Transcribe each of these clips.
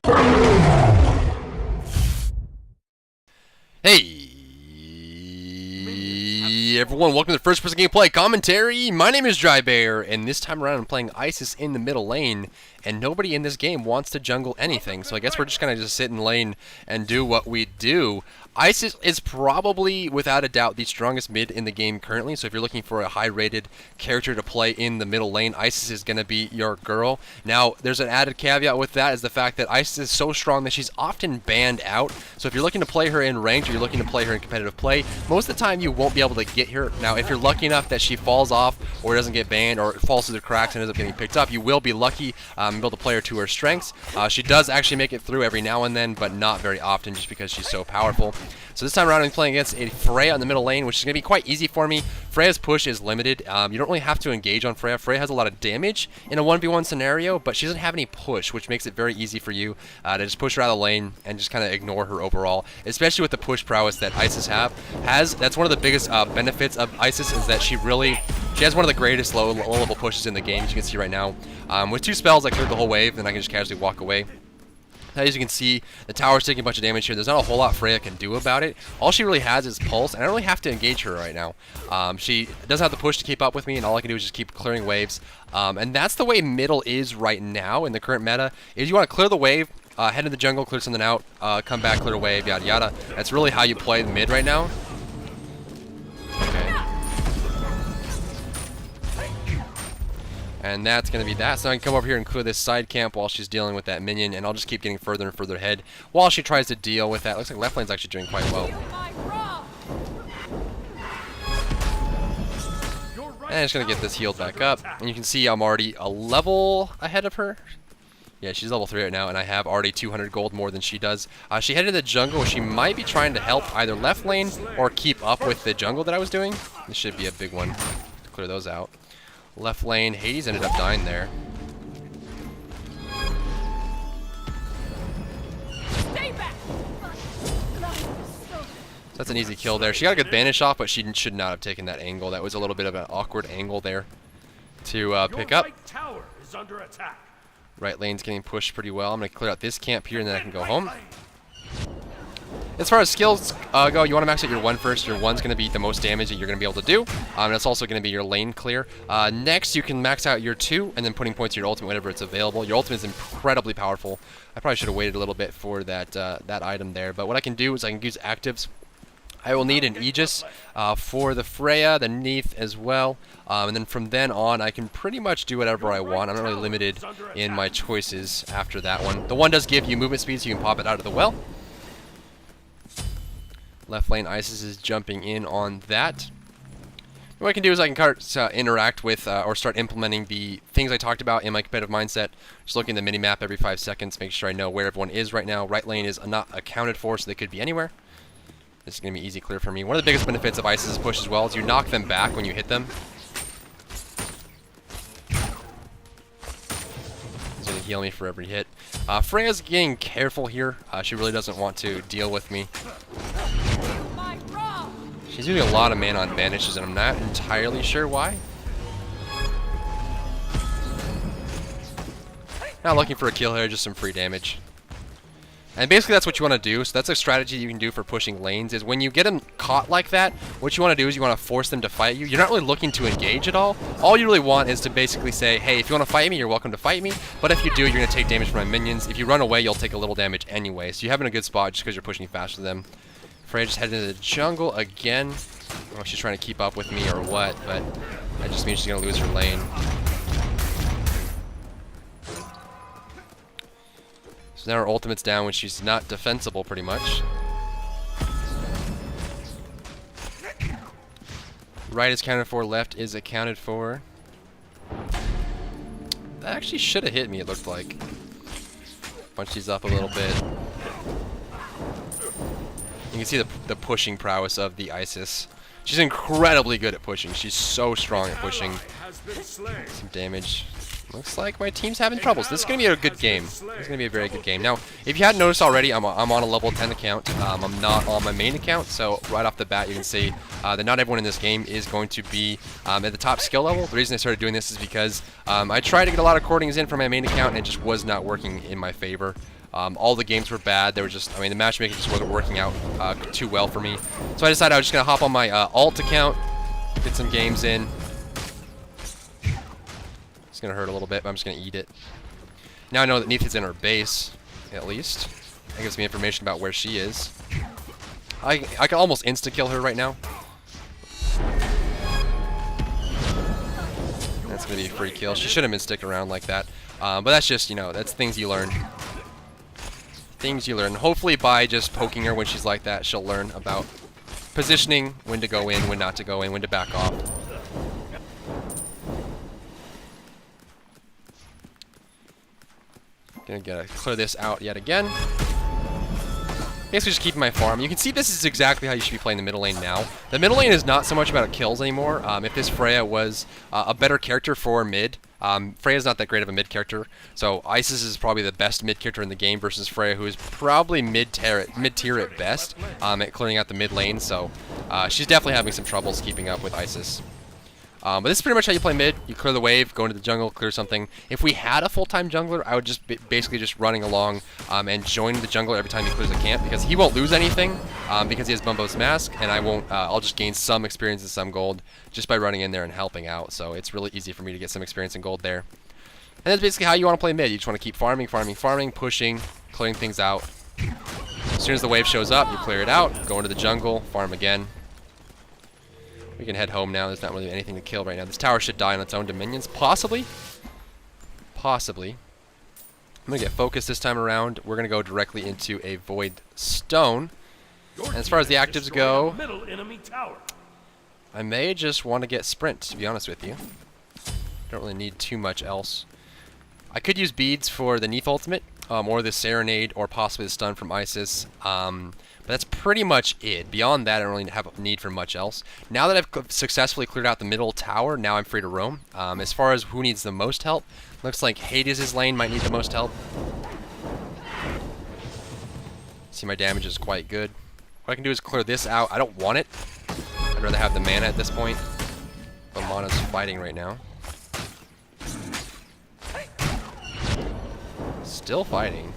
Hey everyone, welcome to the first person gameplay commentary. My name is Drybear, and this time around I'm playing Isis in the middle lane, and nobody in this game wants to jungle anything, so I guess we're just gonna sit in lane and do what we do. Isis is probably, without a doubt, the strongest mid in the game currently, so if you're looking for a high-rated character to play in the middle lane, Isis is going to be your girl. Now, there's an added caveat with that, is the fact that Isis is so strong that she's often banned out, so if you're looking to play her in ranked or you're looking to play her in competitive play, most of the time you won't be able to get her. Now, if you're lucky enough that she falls off or doesn't get banned or falls through the cracks and ends up getting picked up, you will be lucky and be able to play her to her strengths. She does actually make it through every now and then, but not very often just because she's so powerful. So this time around I'm playing against a Freya in the middle lane, which is going to be quite easy for me. Freya's push is limited. You don't really have to engage on Freya. Freya has a lot of damage in a 1v1 scenario, but she doesn't have any push, which makes it very easy for you to just push her out of the lane and just kind of ignore her overall, especially with the push prowess that Isis has. That's one of the biggest benefits of Isis, is that she has one of the greatest low-level pushes in the game, as you can see right now. With two spells, I cleared the whole wave, and I can just casually walk away. As you can see, the tower's taking a bunch of damage here. There's not a whole lot Freya can do about it. All she really has is pulse, and I don't really have to engage her right now. She doesn't have the push to keep up with me, and all I can do is just keep clearing waves. And that's the way middle is right now in the current meta, is you want to clear the wave, head into the jungle, clear something out, come back, clear a wave, yada yada. That's really how you play the mid right now. Okay. And that's going to be that. So I can come over here and clear this side camp while she's dealing with that minion, and I'll just keep getting further and further ahead while she tries to deal with that. Looks like left lane's actually doing quite well. And I'm just going to get this healed back up. And you can see I'm already a level ahead of her. Yeah, she's level 3 right now, and I have already 200 gold more than she does. She headed to the jungle. She might be trying to help either left lane or keep up with the jungle that I was doing. This should be a big one to clear those out. Left lane, Hades ended up dying there. Stay back. So that's an easy kill there. She got a good banish off, but she should not have taken that angle. That was a little bit of an awkward angle there to pick up. Right tower is under attack. Right lane's getting pushed pretty well. I'm going to clear out this camp here, and then I can go home. As far as skills go, you want to max out your 1 first. Your 1's going to be the most damage that you're going to be able to do. And it's also going to be your lane clear. Next, you can max out your 2, and then putting points to your ultimate whenever it's available. Your ultimate is incredibly powerful. I probably should have waited a little bit for that that item there. But what I can do is I can use actives. I will need an Aegis for the Freya, the Neath as well. And then from then on, I can pretty much do whatever I want. I'm not really limited in my choices after that one. The one does give you movement speed, so you can pop it out of the well. Left lane Isis is jumping in on that. What I can do is I can interact with or start implementing the things I talked about in my competitive mindset. Just looking at the minimap every 5 seconds, make sure I know where everyone is right now. Right lane is not accounted for, so they could be anywhere. This is going to be easy clear for me. One of the biggest benefits of Isis' push as well is you knock them back when you hit them. He's going to heal me for every hit. Freya's getting careful here. She really doesn't want to deal with me. She's using a lot of mana on banishes, and I'm not entirely sure why. Not looking for a kill here, just some free damage. And basically that's what you want to do. So that's a strategy you can do for pushing lanes, is when you get them caught like that, what you want to do is you want to force them to fight you. You're not really looking to engage at all. All you really want is to basically say, hey, if you want to fight me, you're welcome to fight me. But if you do, you're going to take damage from my minions. If you run away, you'll take a little damage anyway. So you're having a good spot just because you're pushing faster than them. Freya just headed into the jungle again. I don't know if she's trying to keep up with me or what, but that just means she's going to lose her lane. So now her ultimate's down when she's not defensible, pretty much. Right is accounted for, left is accounted for. That actually should have hit me, it looked like. Punch these up a little bit. You can see the pushing prowess of the Isis. She's incredibly good at pushing. She's so strong at pushing. Some damage. Looks like my team's having troubles. This is going to be a good game. This is going to be a very good game. Now, if you hadn't noticed already, I'm on a level 10 account. I'm not on my main account, so right off the bat you can see that not everyone in this game is going to be at the top skill level. The reason I started doing this is because I tried to get a lot of recordings in from my main account and it just was not working in my favor. All the games were bad. They were just, I mean, the matchmaking just wasn't working out too well for me. So I decided I was just going to hop on my alt account, get some games in. It's going to hurt a little bit, but I'm just going to eat it. Now I know that Neith is in her base, at least. That gives me information about where she is. I can almost insta-kill her right now. That's going to be a free kill. She shouldn't have been sticking around like that. But that's just, you know, that's things you learn. Things you learn. Hopefully by just poking her when she's like that, she'll learn about positioning, when to go in, when not to go in, when to back off. Gonna clear this out yet again. Basically just keeping my farm. You can see this is exactly how you should be playing the middle lane now. The middle lane is not so much about kills anymore. If this Freya was a better character for mid, Freya's not that great of a mid character, so Isis is probably the best mid character in the game versus Freya, who is probably mid-tier at best at clearing out the mid lane, so she's definitely having some troubles keeping up with Isis. But this is pretty much how you play mid. You clear the wave, go into the jungle, clear something. If we had a full-time jungler, I would just basically just running along and joining the jungler every time he clears a camp, because he won't lose anything because he has Bumbo's mask, and I won't. I'll just gain some experience and some gold just by running in there and helping out. So it's really easy for me to get some experience and gold there. And that's basically how you want to play mid. You just want to keep farming, pushing, clearing things out. As soon as the wave shows up, you clear it out, go into the jungle, farm again. We can head home now. There's not really anything to kill right now. This tower should die on its own dominions. Possibly. Possibly. I'm going to get focused this time around. We're going to go directly into a Void Stone. And as far as the actives go, I may just want to get Sprint, to be honest with you. Don't really need too much else. I could use beads for the Neith ultimate, or the Serenade, or possibly the stun from Isis. But that's pretty much it. Beyond that, I don't really have a need for much else. Now that I've successfully cleared out the middle tower, now I'm free to roam. As far as who needs the most help, looks like Hades' lane might need the most help. See, my damage is quite good. What I can do is clear this out. I don't want it. I'd rather have the mana at this point. But mana's fighting right now. Still fighting.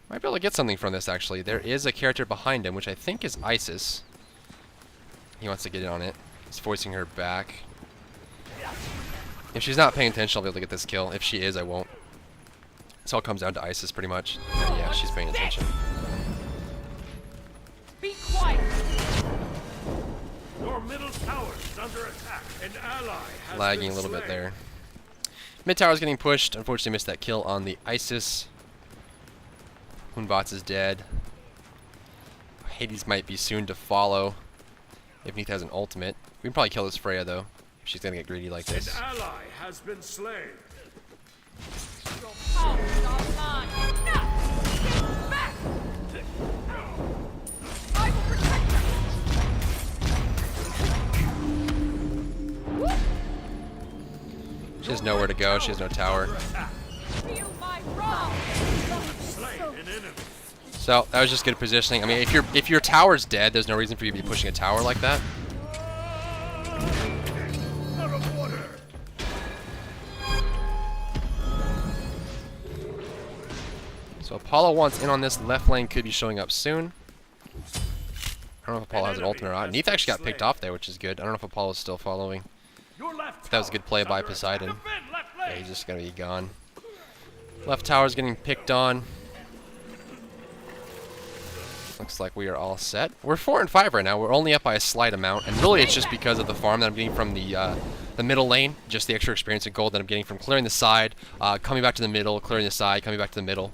Might be able to get something from this, actually. There is a character behind him, which I think is Isis. He wants to get in on it. He's voicing her back. If she's not paying attention, I'll be able to get this kill. If she is, I won't. This all comes down to Isis, pretty much. Yeah, she's paying attention. Be quiet. Your middle tower is under attack. An ally has Lagging been a little bit slain. there. Mid tower's getting pushed. Unfortunately, missed that kill on the Isis. Hunbots is dead. Hades might be soon to follow if Neith has an ultimate. We can probably kill this Freya, though, if she's gonna get greedy like An this. ally has been slain. Your power is online. Get back. I will protect you. She has nowhere to go. She has no tower. Feel my wrath. Slain an enemy. So that was just good positioning. I mean, if your tower's dead, there's no reason for you to be pushing a tower like that. Out of order. So Apollo wants in on this. Left lane could be showing up soon. I don't know if Apollo has an ultimate or not. Neith actually got picked off there, which is good. I don't know if Apollo's still following. Your left That was a good play tower by is under Poseidon. attack. Defend left Yeah, lane. he's just gonna be gone. Left tower's getting picked on. Looks like we are all set. We're 4 and 5 right now. We're only up by a slight amount, and really it's just because of the farm that I'm getting from the middle lane, just the extra experience and gold that I'm getting from clearing the side, coming back to the middle, clearing the side, coming back to the middle.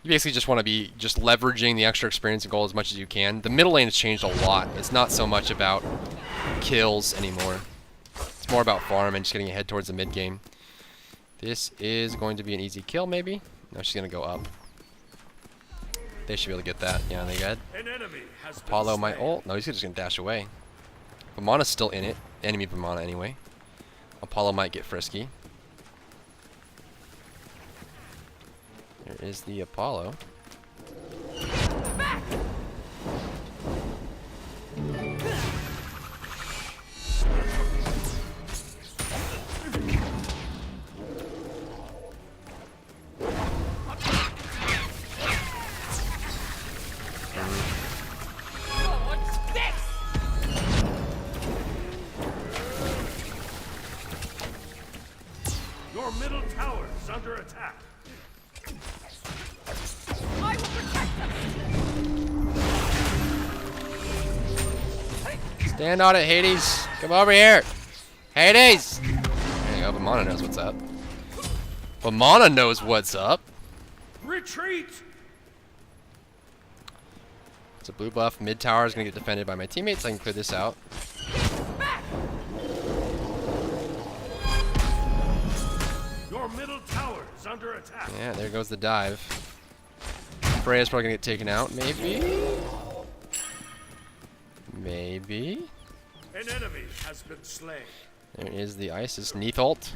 You basically just want to be just leveraging the extra experience and gold as much as you can. The middle lane has changed a lot. It's not so much about kills anymore. It's more about farm and just getting ahead towards the mid game. This is going to be an easy kill, maybe. No, she's gonna go up. They should be able to get that. Yeah, they got An enemy has Apollo been my slain. ult. No, he's just gonna dash away. Vamana's still in it. Enemy Vamana anyway. Apollo might get frisky. There is the Apollo. Back! What's this? Your middle tower is under attack. I will protect them! Stand on it, Hades. Come over here. Hades! There you go. Vamana knows what's up. Vamana knows what's up. Retreat! It's a blue buff. Mid tower is going to get defended by my teammates. I can clear this out. Back! Your middle tower is under attack. Yeah, there goes the dive. Freya's probably going to get taken out, maybe? Maybe? An enemy has been slain. There is the Isis Neath ult.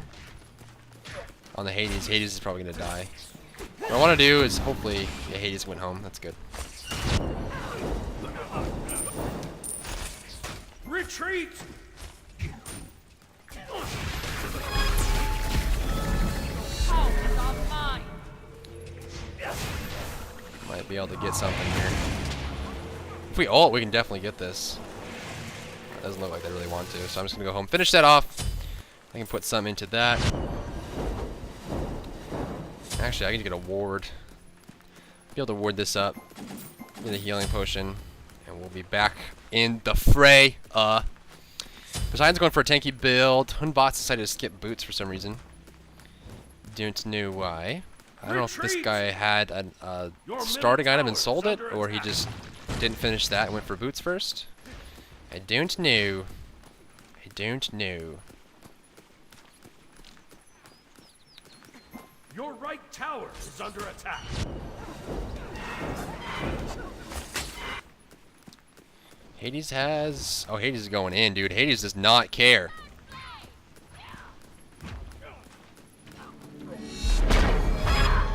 On the Hades. Hades is probably going to die. What I want to do is hopefully yeah, Hades went home. That's good. Retreat! Power is all mine! Might be able to get something here. If we ult, we can definitely get this. Doesn't look like they really want to, so I'm just going to go home. Finish that off. I can put some into that. Actually, I can get a ward. Be able to ward this up. Get a healing potion. And we'll be back in the fray. Poseidon's going for a tanky build. Hunbots decided to skip boots for some reason. Don't know why. I don't know if this guy had a starting item and sold it, or he just didn't finish that and went for boots first. I don't know. I don't know. Your right tower is under attack. Hades has... Oh, Hades is going in, dude. Hades does not care.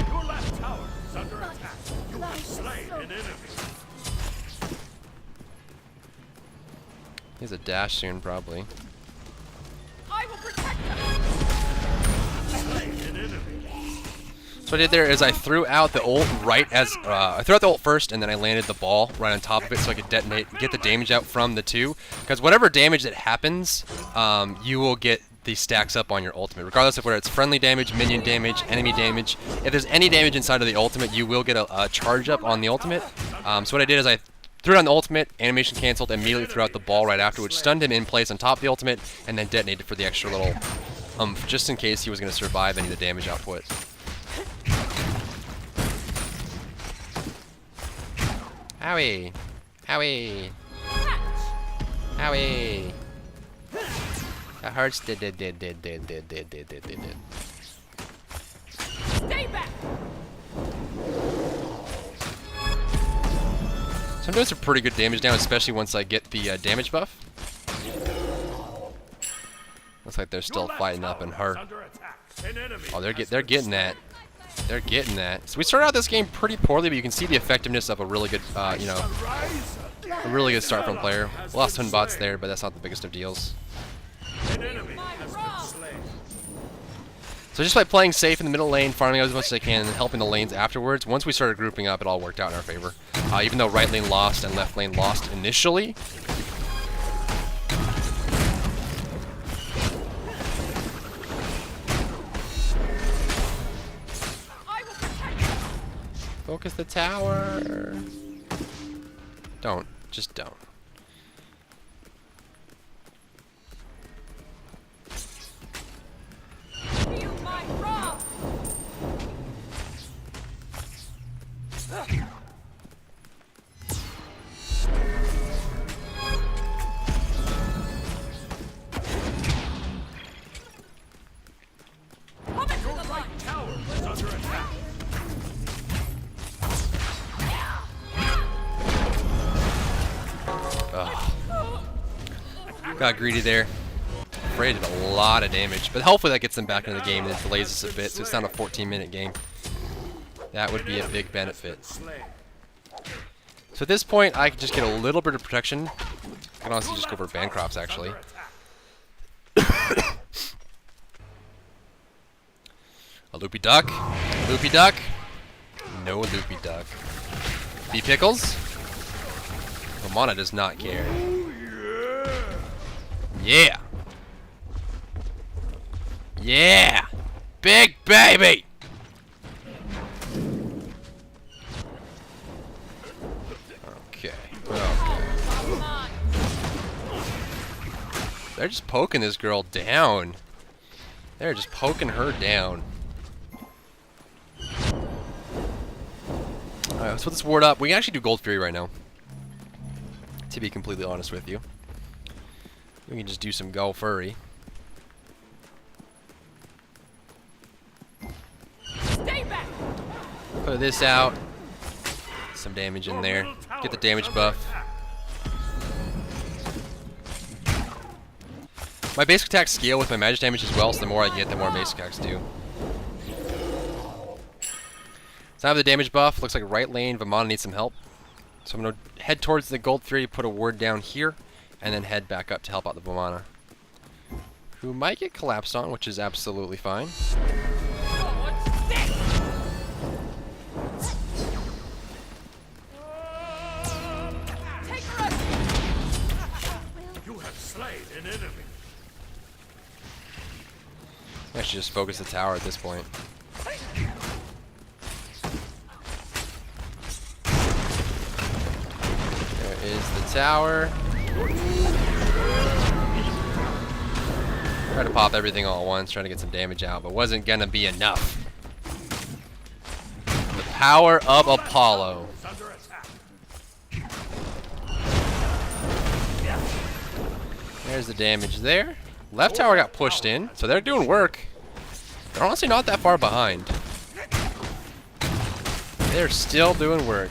Your left tower is under attack. You have slain an enemy. He has a dash soon, probably. I will protect them! Slain an enemy. So what I did there is I threw out the ult right as... I threw out the ult first, and then I landed the ball right on top of it so I could detonate, get the damage out from the two. Because whatever damage that happens, you will get these stacks up on your ultimate. Regardless of whether it's friendly damage, minion damage, enemy damage. If there's any damage inside of the ultimate, you will get a charge up on the ultimate. So what I did is I threw it on the ultimate, animation canceled, immediately threw out the ball right after, which stunned him in place on top of the ultimate, and then detonated for the extra little just in case he was going to survive any of the damage output. Owie! Owie! Owie! That hurts. Did. Stay back! So I'm doing some pretty good damage now, especially once I get the damage buff. Looks like they're still fighting up in her. Oh, they're getting that. They're getting that. So we started out this game pretty poorly, but you can see the effectiveness of a really good, you know, a really good start from player. Lost Hunbots there, but that's not the biggest of deals. An enemy has been slain. So just by playing safe in the middle lane, farming out as much as I can, and helping the lanes afterwards, once we started grouping up, it all worked out in our favor. Even though right lane lost and left lane lost initially, I will protect them! focus the tower. Don't. Just don't. Feel my wrath! Come into the light! Tower is under attack. Got greedy there. Frey did a lot of damage, but hopefully that gets them back into the game and it delays us a bit, so it's not a 14-minute game. That would be a big benefit. So at this point, I can just get a little bit of protection. I can honestly just go for Bancrofts, actually. A loopy duck. Loopy duck. No loopy duck. B pickles. Romana does not care. Yeah. Yeah. Big baby. Okay. They're just poking this girl down. They're just poking her down. Alright, let's put this ward up. We can actually do Gold Fury right now. To be completely honest with you. We can just do some Go Furry. Stay back. Put this out. Some damage in there. Get the damage buff. My basic attacks scale with my magic damage as well, so the more I get, the more basic attacks do. So I have the damage buff. Looks like right lane, Vamana needs some help. So I'm going to head towards the Gold Fury, put a ward down here, and then head back up to help out the Vamana. Who might get collapsed on, which is absolutely fine. Take her. You have slain an enemy. I should just focus the tower at this point. There is the tower. Try to pop everything all at once, trying to get some damage out, but wasn't gonna be enough. The power of Apollo. Under attack. There's the damage there. Left tower got pushed in, so they're doing work. They're honestly not that far behind. They're still doing work.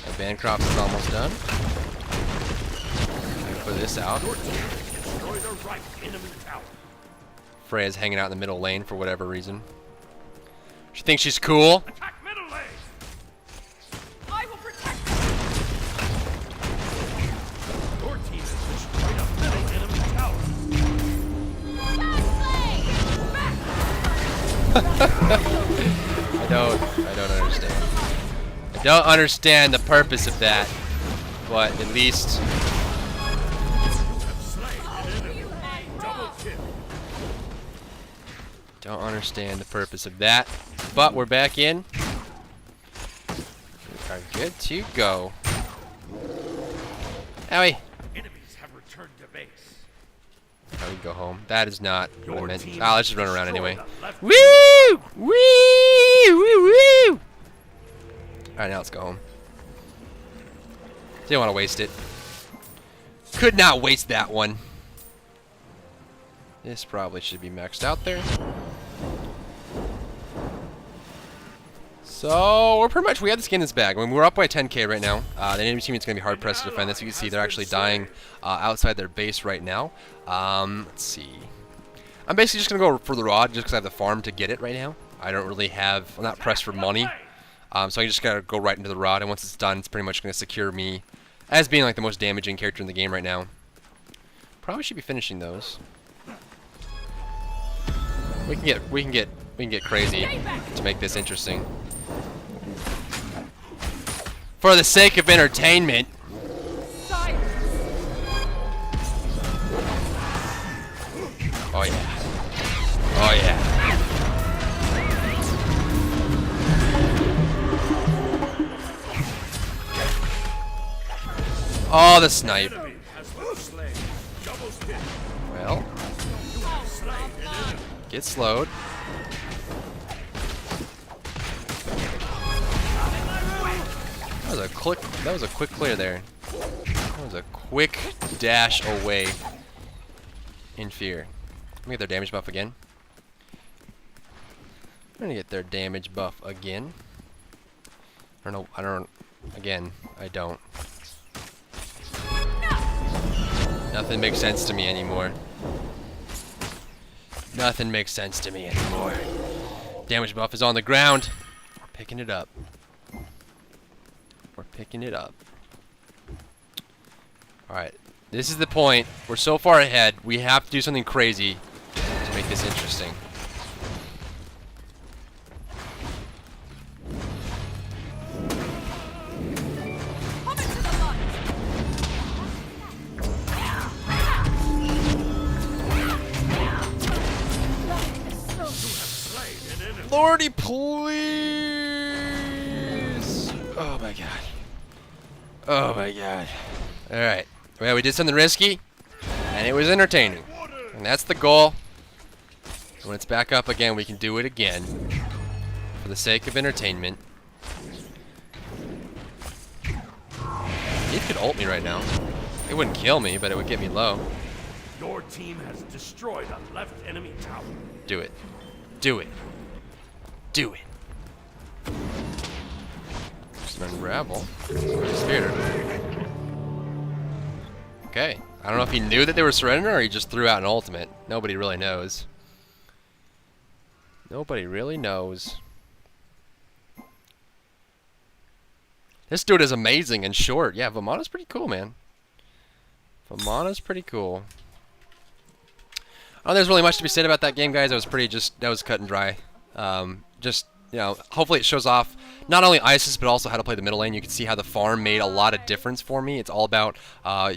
The Bancroft is almost done. I can put this out. Destroy the right enemy tower. Freya's hanging out in the middle lane for whatever reason. She thinks she's cool. Attack middle lane. I will protect you. Your team has destroyed a middle enemy tower. I don't understand. I don't understand the purpose of that, but at least Have slain an enemy. Double kill. don't understand the purpose of that. But we're back in. We are good to go. Owie. Enemies have returned to base. Now we go home. That is not what I Your meant. team Ah, let's just run around destroyed anyway. the left Woo! Woo! Woo! Woo! Alright, now let's go home. Didn't want to waste it. Could not waste that one. This probably should be maxed out there. So, we're pretty much, we have the skin in this bag. I mean, we're up by 10k right now. The enemy team is going to be hard pressed to defend this. You can see they're actually dying outside their base right now. Let's see. I'm basically just going to go for the rod just because I have the farm to get it right now. I don't really have, I'm not pressed for money. So I just got to go right into the rod, and once it's done, it's pretty much going to secure me as being like the most damaging character in the game right now. Probably should be finishing those. We can get crazy to make this interesting. For the sake of entertainment. Silence. Oh yeah. Oh yeah. Oh, the snipe. enemy has been slain. Double kill. Well, You have slain an enemy. get slowed. That was a quick clear there. That was a quick dash away in fear. Let me get their damage buff again. I'm gonna get their damage buff again. I don't Again, I don't. Nothing makes sense to me anymore. Nothing makes sense to me anymore. Damage buff is on the ground. We're picking it up. We're picking it up. Alright. This is the point. We're so far ahead. We have to do something crazy to make this interesting. Come into the light. Slain an enemy. Lordy, please! Oh my god. Oh my god. Alright. Well, we did something risky, and it was entertaining. And that's the goal. When it's back up again, we can do it again. For the sake of entertainment. It could ult me right now. It wouldn't kill me, but it would get me low. Your team has destroyed a left enemy tower. Do it. Do it. Do it. Just unravel. Spirit. Okay. I don't know if he knew that they were surrendering or he just threw out an ultimate. Nobody really knows. Nobody really knows. This dude is amazing and short. Yeah, Vamana's pretty cool, man. Vamana's pretty cool. I don't think there's really much to be said about that game, guys. That was cut and dry. Just, you know, hopefully it shows off not only ISIS, but also how to play the middle lane. You can see how the farm made a lot of difference for me. It's all about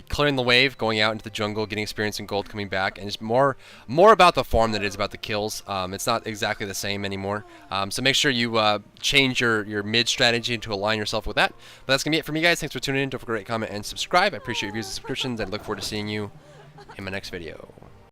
clearing the wave, going out into the jungle, getting experience and gold, coming back, and it's more about the farm than it is about the kills. It's not exactly the same anymore. So make sure you change your mid strategy to align yourself with that. But that's going to be it for me, guys. Thanks for tuning in. Don't forget to rate, comment, and subscribe. I appreciate your views and subscriptions, and look forward to seeing you in my next video.